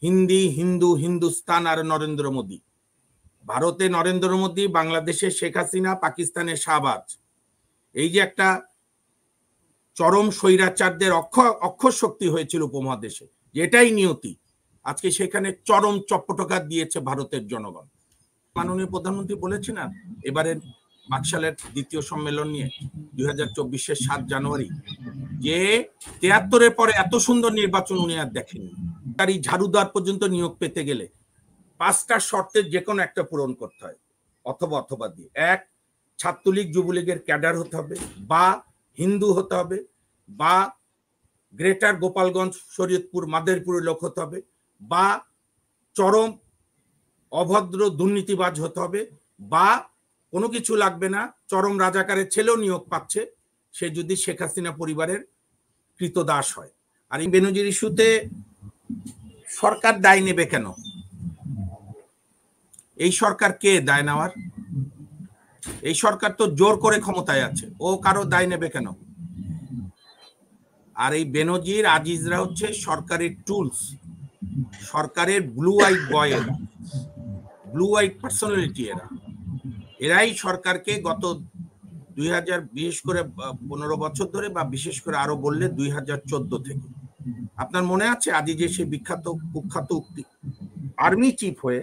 হিন্দি, হিন্দু, হিন্দুস্তান আর নরেন্দ্র মোদী। ভারতে নরেন্দ্র মোদী, বাংলাদেশে শেখ হাসিনা, পাকিস্তানে শাহবাজ। এই যে একটা চরম স্বৈরাচারদের অক্ষর শক্তি হয়েছিল উপমহাদেশে, যেটাই নিয়তি, আজকে সেখানে চরম চপ্পটকার দিয়েছে ভারতের জনগণ। মাননীয় প্রধানমন্ত্রী বলেছেন না এবারের বাকশালের দ্বিতীয় সম্মেলন নিয়ে 2024-এর 7 জানুয়ারি যে 73-এর পরে এত সুন্দর নির্বাচন উনি আর দেখেননি। তার এই ঝাড়ুদার পর্যন্ত নিয়োগ পেতে গেলে 5টা শর্তের যে কোনো একটা পূরণ করতে হয়, অথবা দিয়ে। 1, ছাত্রলীগ যুবলীগের ক্যাডার হতে হবে, বা হিন্দু হতে হবে, বা গ্রেটার গোপালগঞ্জ, শরীয়তপুর, মাদারীপুরের লোক হতে হবে, বা চরম অভদ্র দুর্নীতিবাজ হতে হবে, বা কোনো কিছু লাগবে না, চরম রাজাকারের ছেলেও নিয়োগ পাচ্ছে, সে যদি শেখ হাসিনা পরিবারের কৃতদাস হয়। আর এই বেনজির ইস্যুতে সরকার দায় নেবে কেন? এই সরকার কে দায় নেওয়ার? এই সরকার তো জোর করে ক্ষমতায় আছে, ও কারো দায় নেবে কেন? আর এই বেনজির আজিজরা হচ্ছে সরকারের টুলস, সরকারের ব্লু আইট বয়, এরা ব্লু আইট পার্সোনালিটি। এরাই সরকারকে গত 2000 বিশেষ করে 15 বছর ধরে, বা বিশেষ করে আরো বললে 2014 থেকে, আপনার মনে আছে আজিজের সেই বিখ্যাত কুখ্যাত উক্তি, আর্মি চিফ হয়ে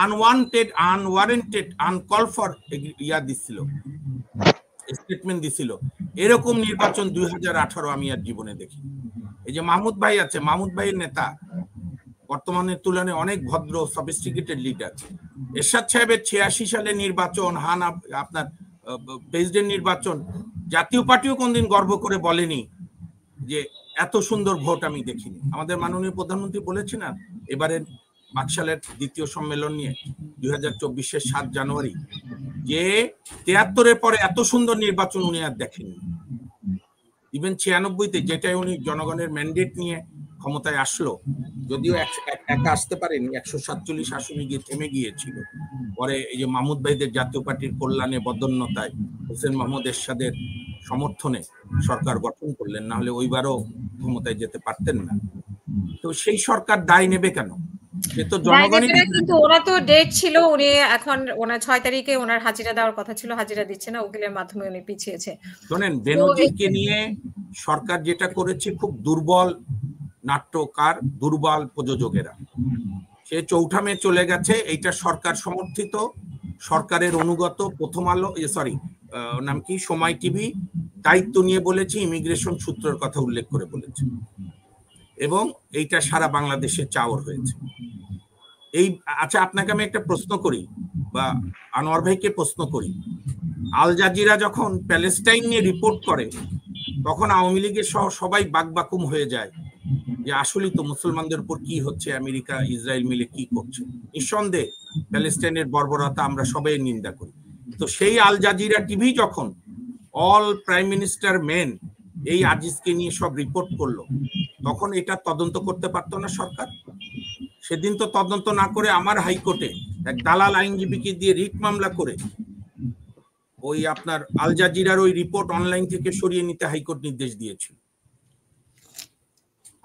আনওয়ান্টেড, আনওয়ারেন্টেড, আনকল ফর দিছিল, স্টেটমেন্ট দিছিল। এরকম নির্বাচন 2018 আমি আর জীবনে দেখি। এই যে মাহমুদ ভাই আছে, মাহমুদ ভাইয়ের নেতা বর্তমানের তুলনায় অনেক ভদ্র, সফিস্টিকেটেড লিডার। এরশাদ সাহেবের 86 সালে নির্বাচন, আপনার প্রেসিডেন্ট নির্বাচন, জাতীয় পার্টিও কোনদিন গর্ব করে বলেনি যে এত সুন্দর ভোট আমি দেখিনি। আমাদের মাননীয় প্রধানমন্ত্রী বলেছেন না এবারের বাকশালের দ্বিতীয় সম্মেলন নিয়ে 2024-এর 7 জানুয়ারি যে 73-এর পরে এত সুন্দর নির্বাচন উনি আর দেখেননি। ইভেন 96-তে, যেটাই উনি জনগণের ম্যান্ডেট নিয়ে ক্ষমতায় আসলো, যদিও একা আসতে পারেনি, 147 আসনে গিয়ে থেমে গিয়েছিল। পরে এই যে মাহমুদ ভাইদের জাতীয় পার্টির কল্যাণে, বদন্যতায়, হোসেন মোহাম্মদ এরশাদের সমর্থনে সরকার গঠন করলেন, না হলে ওইবারও ক্ষমতায় যেতে পারতেন না। তো সেই সরকার দায় নেবে কেন? সে তো জনগণই। কিন্তু ওরা তো ডেট ছিল, উনি এখন ওনার 6 তারিখে ওনার হাজিরা দেওয়ার কথা ছিল, হাজিরা দিচ্ছে না, উকিলের মাধ্যমে উনি পিছিয়েছে। শোনেন, বেনজিরকে নিয়ে সরকার যেটা করেছে, খুব দুর্বল নাট্যকার, দুর্বল প্রযোজকেরা। সে চৌঠা মে চলে গেছে, এইটা সরকার সমর্থিত, সরকারের অনুগত প্রথম আলো, নাম কি, সময় টিভি দায়িত্ব নিয়ে বলেছে, ইমিগ্রেশন সূত্রের কথা উল্লেখ করে বলেছে, এবং এইটা সারা বাংলাদেশে চাওর হয়েছে। আচ্ছা, আপনাকে আমি একটা প্রশ্ন করি, বা আনোয়ার ভাইকে প্রশ্ন করি, আল জাজিরা যখন প্যালেস্টাইন নিয়ে রিপোর্ট করে, তখন আওয়ামী লীগের সহ সবাই বাকবাকুম হয়ে যায় যে আসলেই তো মুসলমানদের উপর কি হচ্ছে, আমেরিকা ইসরায়েল মিলে কি করছে। নিঃসন্দেহে প্যালেস্টাইনের বর্বরতা আমরা সবাই নিন্দা করি। তো সেই আল জাজিরা টিভি যখন অল প্রাইম মিনিস্টার মেন এই আজিজকে নিয়ে সব রিপোর্ট করলো, তখন এটা তদন্ত করতে পারতো না সরকার? সেদিন তো তদন্ত না করে আমার হাইকোর্টে এক দালাল আইনজীবীকে দিয়ে রিট মামলা করে ওই আপনার আল জাজিরার ওই রিপোর্ট অনলাইন থেকে সরিয়ে নিতে হাইকোর্ট নির্দেশ দিয়েছিল।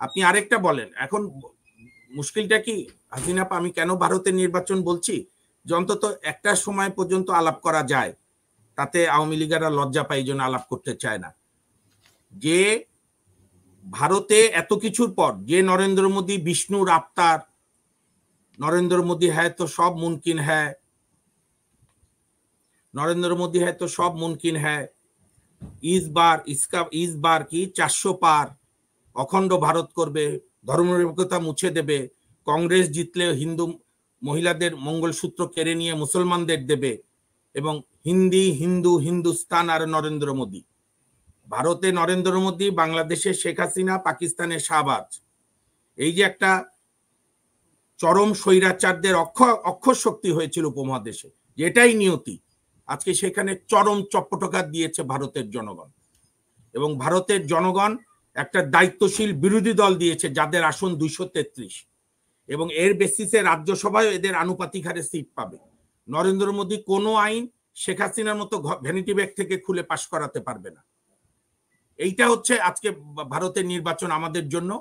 আপনি আরেকটা বলেন, এখন মুশকিলটা কি হাসিনা, আমি কেন ভারতের নির্বাচন বলছি, যে অন্তত একটা সময় পর্যন্ত আলাপ করা যায়, তাতে আওয়ামী লীগেরা লজ্জা পায়, এই জন্য আলাপ করতে চায় না। যে ভারতে এত কিছুর পর যে নরেন্দ্র মোদী বিষ্ণুর আবতার, নরেন্দ্র মোদী হ্যায় তো সব মুমকিন হ্যায়, নরেন্দ্র মোদী হ্যায় তো সব মুমকিন হ্যায়, ইস বার কি 400 পার, অখণ্ড ভারত করবে, ধর্মনিরপেক্ষতা মুছে দেবে, কংগ্রেস জিতলে হিন্দু মহিলাদের মঙ্গলসূত্র কেড়ে নিয়ে মুসলমানদের দেবে, এবং হিন্দি, হিন্দু, হিন্দুস্তান আর নরেন্দ্র মোদী। ভারতে নরেন্দ্র মোদী, বাংলাদেশে শেখ হাসিনা, পাকিস্তানে শাহবাজ। এই যে একটা চরম স্বৈরাচারদের অক্ষর শক্তি হয়েছিল উপমহাদেশে, যেটাই নিয়তি, আজকে সেখানে চরম চপ্পটকার দিয়েছে ভারতের জনগণ। এবং ভারতের জনগণ একটা দায়িত্বশীল বিরোধী দল দিয়েছে, যাদের আসন 233, এবং এর বেসিসে রাজ্যসভায় এদের আনুপাতিক হারে সিট পাবে। নরেন্দ্র মোদী কোনো আইন শেখ হাসিনার মতো ভ্যানিটি ব্যাগ থেকে খুলে পাশ করাতে পারবে না। এইটা হচ্ছে আজকে ভারতের নির্বাচন আমাদের জন্য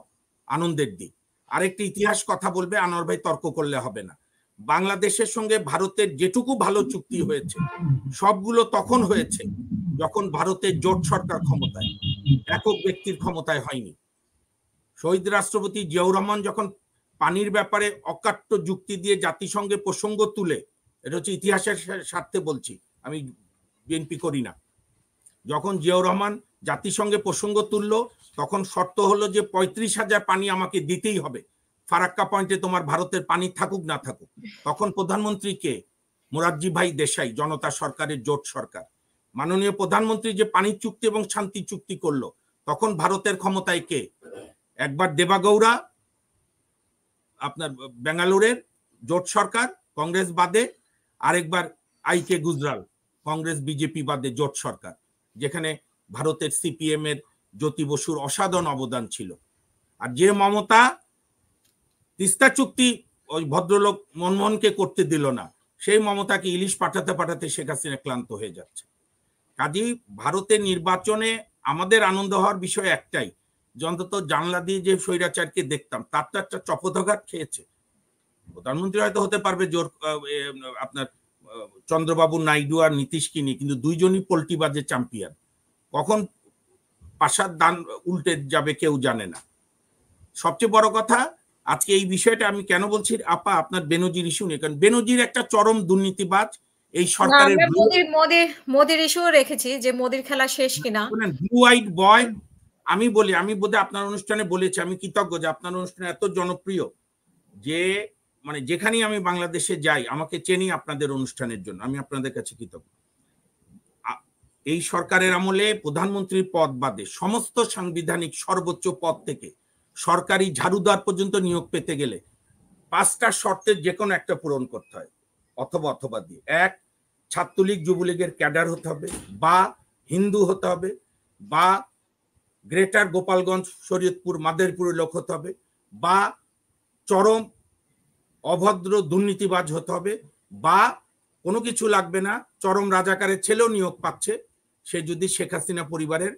আনন্দের দিক। আরেকটি ইতিহাস কথা বলবে, আনোয়ার ভাই তর্ক করলে হবে না। বাংলাদেশের সঙ্গে ভারতের যেটুকু ভালো চুক্তি হয়েছে সবগুলো তখন হয়েছে যখন ভারতের জোট সরকার ক্ষমতায়, একক ব্যক্তির ক্ষমতায় হয়নি। শহীদ রাষ্ট্রপতি জিয়াউর রহমান যখন পানির ব্যাপারে অকাট্য যুক্তি দিয়ে জাতিসংঘে প্রসঙ্গ তুলে, এটা হচ্ছে ইতিহাসের স্বার্থে বলছি, আমি বিএনপি করি না, যখন জিয়াউর রহমান জাতিসংঘে প্রসঙ্গ তুলল তখন শর্ত হলো যে 35,000 পানি আমাকে দিতেই হবে, ফারাক্কা পয়েন্টে তোমার ভারতের পানি থাকুক না থাকুক। তখন প্রধানমন্ত্রীকে মোরারজি ভাই দেশাই, জনতা সরকারের জোট সরকার, মাননীয় প্রধানমন্ত্রী যে পানি চুক্তি এবং শান্তি চুক্তি করলো, তখন ভারতের ক্ষমতায় কে? একবার দেবাগৌড়া আপনার বেঙ্গালুরের জোট সরকার কংগ্রেস বাদে, আরেকবার আইকে গুজরাল কংগ্রেস বিজেপি বাদে জোট সরকার, যেখানে ভারতের সিপিএম এর জ্যোতি বসুর অসাধারণ অবদান ছিল। আর যে মমতা তিস্তা চুক্তি ওই ভদ্রলোক মনমোহনকে করতে দিল না, সেই মমতাকে ইলিশ পাঠাতে পাঠাতে শেখ হাসিনা ক্লান্ত হয়ে যাচ্ছে। কাজেই ভারতের নির্বাচনে আমাদের আনন্দ হওয়ার বিষয় একটাই, অন্তত জানলা দিয়ে যে স্বৈরাচারকে দেখতাম তার তো একটা চপদাঘাত খেয়েছে। প্রধানমন্ত্রী হয়তো হতে পারবে জোর আপনার চন্দ্রবাবু নাইডু আর নীতিশকে নিয়ে, কিন্তু দুইজনই পোল্টিবাজে চ্যাম্পিয়ন, কখন পাশার দান উল্টে যাবে কেউ জানে না। সবচেয়ে বড় কথা আজকে এই বিষয়টা আমি কেন বলছি আপা, আপনার বেনজির ইস্যু নিয়ে, কারণ বেনজির একটা চরম দুর্নীতিবাজ। এই সরকারের মোদির ইস্যু রেখেছি যে মোদির খেলা শেষ কিনা। ব্লু হোয়াইট বয়, আমি বলি, আমি বোধহয় আপনার অনুষ্ঠানে বলেছি, আমি কৃতজ্ঞ যে আপনার অনুষ্ঠানে এত জনপ্রিয় যে মানে যেখানেই আমি বাংলাদেশে যাই আমাকে চেনি আপনাদের অনুষ্ঠানের জন্য, আমি আপনাদের কাছে কৃতজ্ঞ। এই সরকারের আমলে প্রধানমন্ত্রীর পদ বাদে সমস্ত সাংবিধানিক সর্বোচ্চ পদ থেকে সরকারি ঝাড়ুদার পর্যন্ত নিয়োগ পেতে গেলে 5টা শর্তের যে কোনো একটা পূরণ করতে হয়, অথবা দিয়ে। এক, ছাত্রলীগ যুবলীগের ক্যাডার হতে হবে, বা হিন্দু হতে হবে, বা গ্রেটার গোপালগঞ্জ শরীয়তপুর মাদারীপুরের লোক হতে হবে, বা চরম অভদ্র দুর্নীতিবাজ হতে হবে, বা কোনো কিছু লাগবে না, চরম রাজাকারের ছেলেও নিয়োগ পাচ্ছে, সে যদি শেখ হাসিনা পরিবারের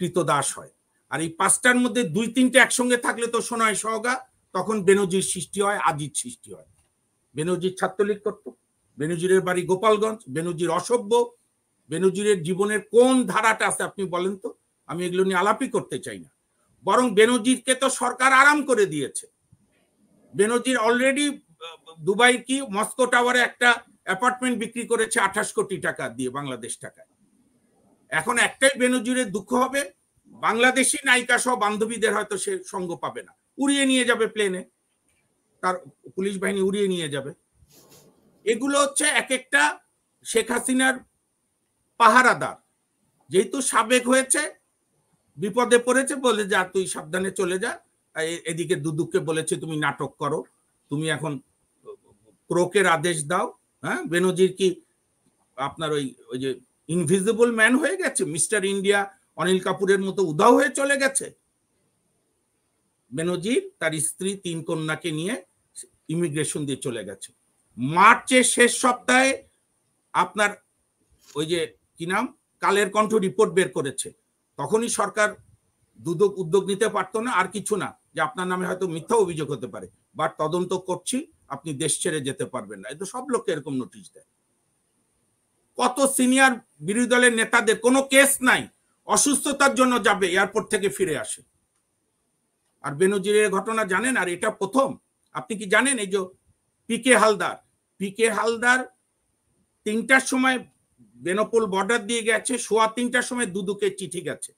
কৃতদাস হয়। আর এই 5টার মধ্যে 2-3টে একসঙ্গে থাকলে তো সোনায় সহগা, তখন বেনজির সৃষ্টি হয়, আজিজ সৃষ্টি হয়। বেনজির ছাত্রলীগ করত, বেনজিরের বাড়ি গোপালগঞ্জ, বেনজির অসভ্য, বেনজিরের জীবনের কোন ধারাটা আছে আপনি বলেন তো? আমি এগুলো নিয়ে আলাপই করতে চাই না, বরং বেনজিরকে তো সরকার আরাম করে দিয়েছে। বেনজির অলরেডি দুবাই কি মস্কো টাওয়ারে একটা অ্যাপার্টমেন্ট বিক্রি করেছে 28 কোটি টাকা দিয়ে, বাংলাদেশ টাকায়। এখন একটাই বেনজিরের দুঃখ হবে, বাংলাদেশি নায়িকা সহ বান্ধবীদের হয়তো সে সঙ্গ পাবে না, উড়িয়ে নিয়ে যাবে প্লেনে, তার পুলিশ বাহিনী উড়িয়ে নিয়ে যাবে। এগুলো হচ্ছে এক একটা শেখ হাসিনার পাহারাদার, যেহেতু সাবেক হয়েছে, বিপদে পড়েছে, বলে যা তুই সাবধানে চলে যা। এদিকে দুদুককে বলেছে তুমি নাটক করো, তুমি এখন ক্রোকের আদেশ দাও। হ্যাঁ, বেনজির কি আপনার ওই যে ইনভিজিবল ম্যান হয়ে গেছে, মিস্টার ইন্ডিয়া অনিল কাপুরের মতো উধাও হয়ে চলে গেছে? বেনজির তার স্ত্রী 3 কন্যাকে নিয়ে ইমিগ্রেশন দিয়ে চলে গেছে। মার্চের শেষ সপ্তাহে আপনার ওই যে কি নাম কালের কণ্ঠ রিপোর্ট বের করেছে, তখনই সরকার দুদক উদ্যোগ নিতে পারতো না, আর কিছু না, যে আপনার নামে হয়তো মিথ্যা অভিযোগ হতে পারে, বাট তদন্ত করছি, আপনি দেশ ছেড়ে যেতে পারবেন না। এটা সব লোককে এরকম নোটিশ দেয়। কত সিনিয়র বিরোধী দলের নেতাদের কোনো কেস নাই, অসুস্থতার জন্য যাবে, এয়ারপোর্ট থেকে ফিরে আসে। আর বেনজিরের ঘটনা জানেন? আর এটা প্রথম, আপনি কি জানেন এই যে পিকে হালদার 3টার সময় বেনপোল বর্ডার দিয়ে গেছে, 3:15টার সময় দুদুকের চিঠি গেছে।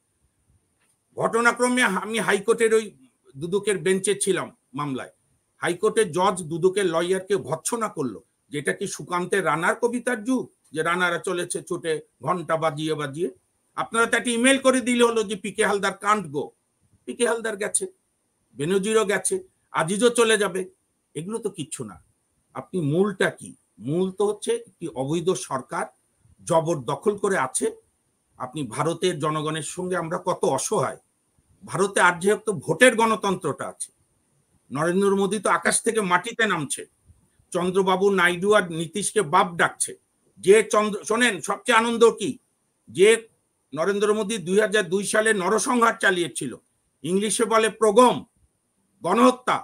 ঘটনাক্রমে আমি হাইকোর্টের ওই দুদুকের বেঞ্চে ছিলাম মামলায়, হাইকোর্টের জজ দুদুকের লয়ারকে ভৎসনা করলো, যেটা কি সুকান্তের রানার কবিতার যুগ, যে রানারা চলেছে ছুটে ঘন্টা বাজিয়ে বাজিয়ে? আপনারা তো একটা ইমেল করে দিলে হলো যে পিকে হালদার কান্ট গো। পিকে হালদার গেছে, বেনজিরও গেছে, আজিজও চলে যাবে। এগুলো তো কিচ্ছু না। আপনি মূলটা কি? মূল তো হচ্ছে একটি অবৈধ সরকার জবরদখল করে আছে। আপনি ভারতের জনগণের সঙ্গে আমরা কত অসহায়। ভারতে আর যেহেতু ভোটের গণতন্ত্রটা আছে, নরেন্দ্র মোদী তো আকাশ থেকে মাটিতে নামছে, চন্দ্রবাবু নাইডু আর নীতিশকে বাপ ডাকছে। যে শোনেন, সবচেয়ে আনন্দ কি, যে নরেন্দ্র মোদী 2002 সালে নরসংহার চালিয়েছিল, ইংলিশে বলে প্রগম, গণহত্যা,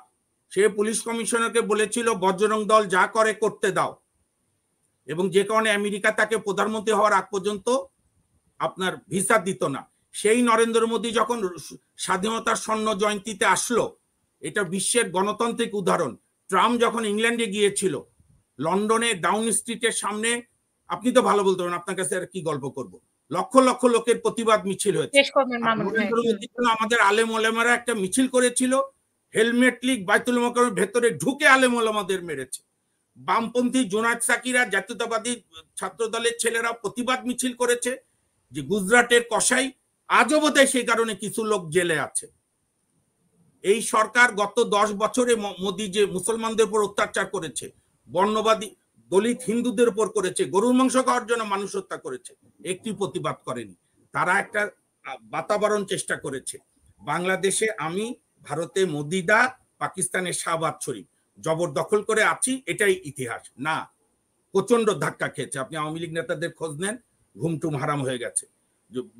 সে পুলিশ কমিশনারকে বলেছিল বজরং দল যা করে করতে দাও, এবং যে কারণে আমেরিকা তাকে প্রধানমন্ত্রী হওয়ার আগ পর্যন্ত আপনার ভিসা দিত না। সেই নরেন্দ্র মোদী যখন স্বাধীনতার স্বর্ণ জয়ন্তীতে আসলো, এটা বিশ্বের গণতান্ত্রিক উদাহরণ। ট্রাম্প যখন ইংল্যান্ডে গিয়েছিল, লন্ডনে ডাউন স্ট্রিটের সামনে, আপনি তো ভালো বলতে পারেন, আপনার কাছে আর কি গল্প করব, লক্ষ লক্ষ লোকের প্রতিবাদ মিছিল হয়েছে। নরেন্দ্র মোদীর জন্য আমাদের আলেম ওলামারা একটা মিছিল করেছিল, হেলমেট লিগ বাইতুল মোকাররমের ভেতরে ঢুকে আলেম ওলামাদের মেরেছে। বামপন্থী জোনায়েদ সাকিরা, জাতীয়তাবাদী ছাত্র দলের ছেলেরা প্রতিবাদ মিছিল করেছে, যে গুজরাটের কসাই আজও বোধহয় সেই কারণে কিছু লোক জেলে আছে। এই সরকার গত 10 বছরে মোদী যে মুসলমানদের উপর অত্যাচার করেছে, বর্ণবাদী দলিত হিন্দুদের উপর করেছে, গরুর মাংস খাওয়ার জন্য মানুষ হত্যা করেছে, একটি প্রতিবাদ করেনি। তারা একটা বাতাবরণ চেষ্টা করেছে। বাংলাদেশে আমি, ভারতে মোদিদা, পাকিস্তানে শাহবাজ শরীফ জবরদখল করে আছি, এটাই ইতিহাস না। প্রচন্ড ধাক্কা খেয়েছে। আপনি আওয়ামী লীগ নেতাদের খোঁজ নেন, ঘুমটুম হারাম হয়ে গেছে।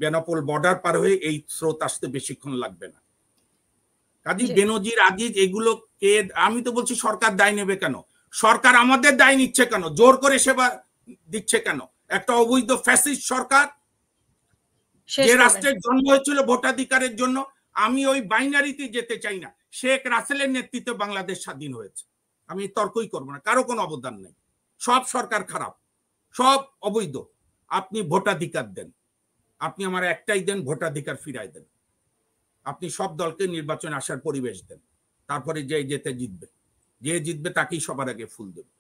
বেনাপোল বর্ডার পার হয়ে এই স্রোত আসতে বেশিক্ষণ লাগবে না। কাজী বেনজির আজিজ এগুলোকে, আমি তো বলছি সরকার দায় নেবে কেন? সরকার আমাদের দায় নিচ্ছে কেন? জোর করে সেবা দিচ্ছে কেন? একটা অবৈধ ফ্যাসিস্ট সরকার, যে রাষ্ট্রের জন্ম হয়েছিল ভোটাধিকারের জন্য। আমি ওই বাইনারিতে যেতে চাই না। শেখ রাসেলের নেতৃত্বে বাংলাদেশ স্বাধীন হয়েছে, আমি তর্কই করবো না, কারো কোনো অবদান নেই। সব সরকার খারাপ, সব অবৈধ। আপনি ভোটাধিকার দেন, আপনি আমার একটাই দেন, ভোটাধিকার ফিরাই দেন। আপনি সব দলকে নির্বাচনে আসার পরিবেশ দেন, তারপরে যে যেতে জিতবে, যে জিতবে তাকেই সবার আগে ফুল দেবে।